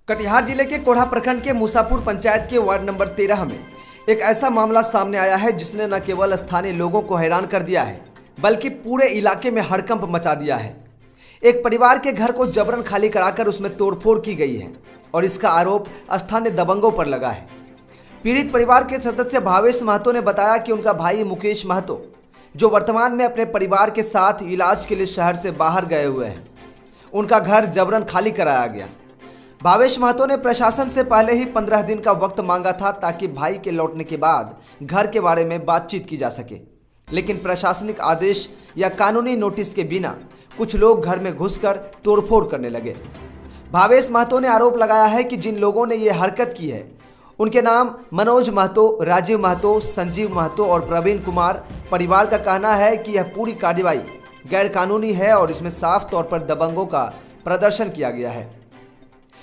कटिहार जिले के कोढ़ा प्रखंड के मूसापुर पंचायत के वार्ड नंबर 13 में एक ऐसा मामला सामने आया है जिसने न केवल स्थानीय लोगों को हैरान कर दिया है बल्कि पूरे इलाके में हड़कंप मचा दिया है। एक परिवार के घर को जबरन खाली कराकर उसमें तोड़फोड़ की गई है और इसका आरोप स्थानीय दबंगों पर लगा है। पीड़ित परिवार के सदस्य भावेश महतो ने बताया कि उनका भाई मुकेश महतो, जो वर्तमान में अपने परिवार के साथ इलाज के लिए शहर से बाहर गए हुए हैं, उनका घर जबरन खाली कराया गया। भावेश महतो ने प्रशासन से पहले ही 15 दिन का वक्त मांगा था ताकि भाई के लौटने के बाद घर के बारे में बातचीत की जा सके, लेकिन प्रशासनिक आदेश या कानूनी नोटिस के बिना कुछ लोग घर में घुसकर तोड़फोड़ करने लगे। भावेश महतो ने आरोप लगाया है कि जिन लोगों ने ये हरकत की है उनके नाम मनोज महतो, राजीव महतो, संजीव महतो और प्रवीण कुमार। परिवार का कहना है कि यह पूरी कार्रवाई गैर कानूनी है और इसमें साफ तौर पर दबंगों का प्रदर्शन किया गया है।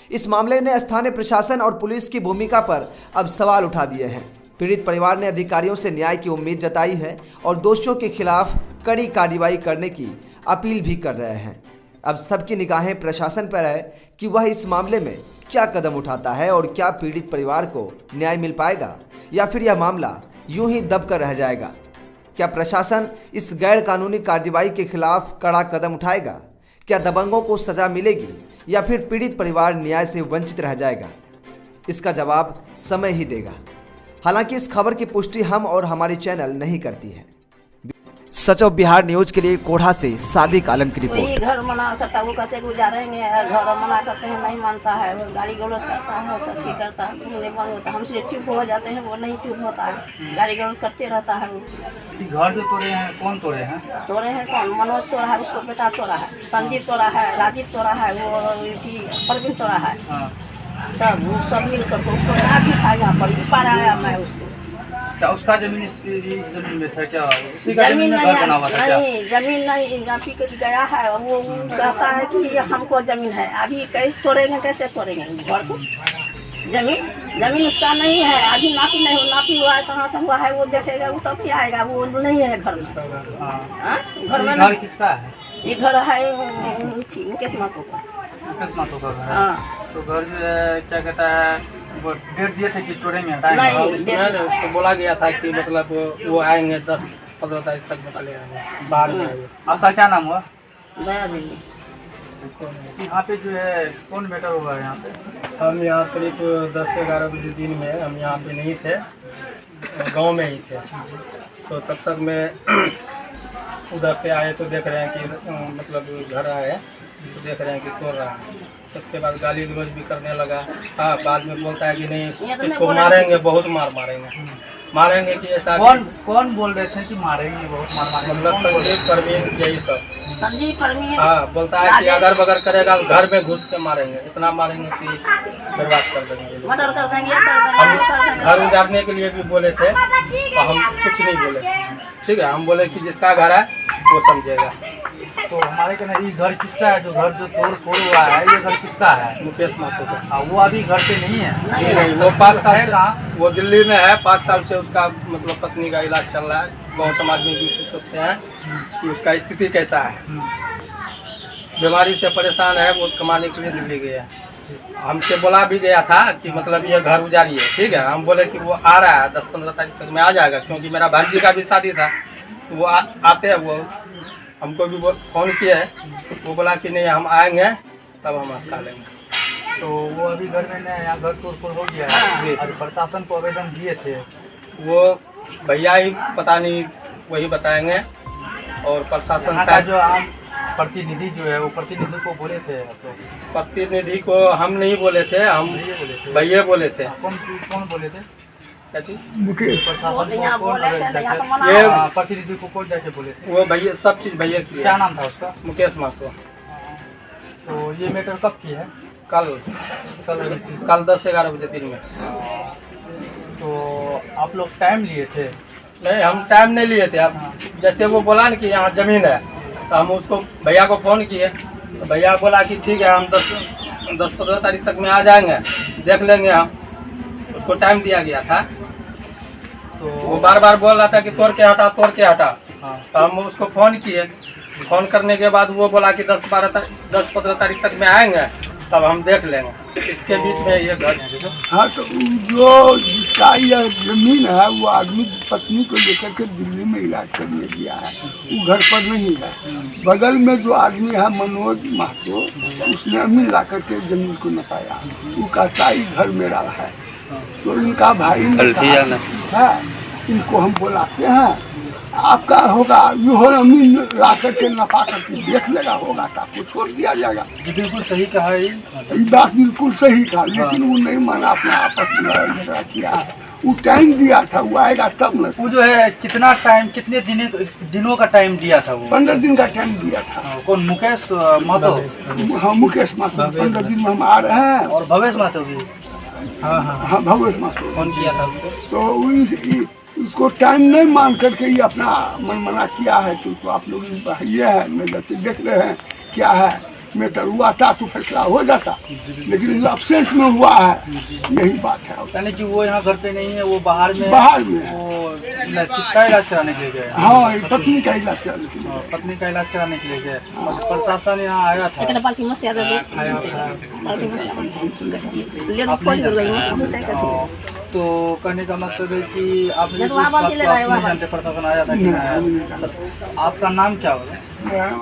इस मामले ने स्थानीय प्रशासन और पुलिस की भूमिका पर अब सवाल उठा दिए हैं। पीड़ित परिवार ने अधिकारियों से न्याय की उम्मीद जताई है और दोषियों के खिलाफ कड़ी कार्रवाई करने की अपील भी कर रहे हैं। अब सबकी निगाहें प्रशासन पर है कि वह इस मामले में क्या कदम उठाता है और क्या पीड़ित परिवार को न्याय मिल पाएगा या फिर यह मामला यूं ही दबकर रह जाएगा। क्या प्रशासन इस गैर कानूनी कार्रवाई के खिलाफ कड़ा कदम उठाएगा? क्या दबंगों को सजा मिलेगी या फिर पीड़ित परिवार न्याय से वंचित रह जाएगा? इसका जवाब समय ही देगा। हालांकि इस खबर की पुष्टि हम और हमारी चैनल नहीं करती है। सच ऑफ बिहार न्यूज के लिए कोढ़ा से सादिक आलम की रिपोर्ट। घर मना करता, वो कहते गुजारेंगे, घर मना करते हैं, नहीं मानता है, वो गाली गलौज करता है, सब चीज करता है, नहीं बंद होता, हमसे चुप हो जाते हैं, वो नहीं चुप होता है, गाली गलौज करते रहता है। वो घर जो तोड़े हैं, कौन तोड़े हैं? तोड़े हैं कौन? मनोज तोड़ा है, उसको बेटा तोड़ा है, संदीप तोड़ा है, राजीव तोड़ा है, वो प्रवीण तोड़ा है, सब मिलकर उसको भी था यहाँ पर पार आया मैं उसको। क्या उसका जमीन इस जमीन में था क्या? उसी का जमीन में घर बना हुआ था क्या? नहीं, जमीन नहीं, यहाँ पी गया है। वो कहता है कि हमको जमीन है, अभी कैसे तोड़ेंगे, कैसे तोड़ेंगे घर को? जमीन उसका नहीं है, अभी नापी नहीं, नापी हुआ है, कहाँ से हुआ है वो देखेगा, वो तभी आएगा, वो नहीं है घर में। घर में घर किसका है? ये घर है मुकेश महतो का। मुकेश महतो का घर है। तो घर जो है क्या कहता है, वो डेट दिए थे कि तोड़ेंगे? नहीं, उसको बोला गया था कि मतलब वो आएंगे 10-15 तारीख तक में चले आएंगे बाहर में। आपका क्या नाम हुआ? दया देवी। यहाँ पे जो है कौन मैटर हुआ है यहाँ पे? हम यहाँ करीब 10 से 11 बजे दिन में हम यहाँ पे नहीं थे, गांव में ही थे। तो तब तक मैं उधर से आए तो देख रहे हैं कि मतलब घर आए तो देख रहे हैं कि तोड़ रहा है। उसके बाद गाली गलौज भी करने लगा। हाँ, बाद में बोलता है कि नहीं इसको मारेंगे, बहुत मारेंगे कि ऐसा। कौन बोल रहे थे कि मारेंगे, बहुत मारेंगे? मतलब संदीप प्रवीण यही सब। संदीप प्रवीण हाँ, बोलता है कि अगर बगर करेगा घर में घुस के मारेंगे, इतना मारेंगे कि बर्बाद कर देंगे, मर्डर कर देंगे। हम घर उजाड़ने के लिए भी बोले थे तो हम कुछ नहीं बोले। ठीक है, हम बोले कि जिसका घर है वो समझेगा। तो हमारे कहना ये घर किसका है? जो घर जो तोड़ हुआ है ये घर किसका है? मुकेश महतो का। हाँ, वो अभी घर पे नहीं है। नहीं, वो 5 साल से वो दिल्ली में है। 5 साल से उसका मतलब पत्नी का इलाज चल रहा है। गाँव समाज में भी पूछ सकते हैं कि उसका स्थिति कैसा है। बीमारी से परेशान है, वो कमाने के लिए दिल्ली गया। हमसे बोला भी गया था कि मतलब ये घर उजाड़िए। ठीक है, हम बोले कि वो आ रहा है 10-15 तारीख तक में आ जाएगा, क्योंकि मेरा भांजी का भी शादी था। वो आते हैं, वो हमको भी फोन किया है। वो बोला कि नहीं हम आएंगे तब हम हंसा लेंगे। तो वो अभी घर में नहीं, यहाँ घर तोड़ हो गया है। और प्रशासन को आवेदन दिए थे, वो भैया ही पता नहीं, वही बताएंगे। और प्रशासन से जो आम प्रतिनिधि जो है वो प्रतिनिधि को बोले थे? तो प्रतिनिधि को हम नहीं बोले थे, हम भैया बोले थे। कौन बोले थे? क्या चीज? ये प्रतिनिधि को कौन जाके बोले थे? वो भैया सब चीज भैया की। क्या नाम था उसका? मुकेश महतो। तो ये मैटर कब की है? कल 10 से 11 बजे दिन में। तो आप लोग टाइम लिए थे? नहीं, हम टाइम नहीं लिए थे। अब जैसे वो बोला ना कि यहाँ जमीन है तो हम उसको भैया को फ़ोन किए। तो भैया बोला कि ठीक है हम 10-15 तारीख तक में आ जाएंगे, देख लेंगे हम। उसको टाइम दिया गया था। तो वो बार बार बोल रहा था कि तोड़ के हटा। हाँ, तो हम उसको फ़ोन किए। फ़ोन करने के बाद वो बोला कि 10-15 तारीख तक में आएंगे, तब हम देख लेंगे। इसके बीच में ये घर है। हाँ तो जो जिसका यह जमीन है वो आदमी पत्नी को लेकर के दिल्ली में इलाज करने गया है, वो घर पर नहीं है। बगल में जो आदमी है मनोज महतो, उसने मिल ला करके जमीन को नपाया। वो कहता है घर मेरा है। तो इनका भाई ने कहा है इनको हम बुलाते हैं, आपका होगा यो जमीन ला करके नपा करके देख लेगा, होगा तो आपको छोड़ दिया जाएगा। जी बिल्कुल सही कहा है। ये बात बिल्कुल सही था, लेकिन वो नहीं माना, अपना आपस में झगड़ा किया है। वो टाइम दिया था, वो आएगा तब न। वो जो है कितना टाइम, कितने दिनों का टाइम दिया था वो? 15 दिन का टाइम दिया था। कौन, मुकेश महतो? हाँ मुकेश महतो, 15 दिन में हम आ रहे हैं। और भवेश महतो भी? हाँ भवेश महतो। कौन किया था उसको? तो उसको टाइम नहीं मान करके ये अपना मन मना किया है। तो आप लोग ये है, नजर से देख रहे हैं क्या है। मैटर हुआ था तो फैसला हो जाता, लेकिन अब्सेंट में हुआ है, यही बात है। यानी कि वो यहाँ घर पे नहीं है, वो बाहर में है। वो किसका इलाज कराने के लिए गए? हाँ पत्नी का इलाज कराने के लिए। पत्नी का इलाज कराने के लिए गए। प्रशासन यहाँ आया था? तो कहने का मतलब है कि आप नहीं जानते प्रशासन आया था कि नहीं? आपका नाम क्या होगा?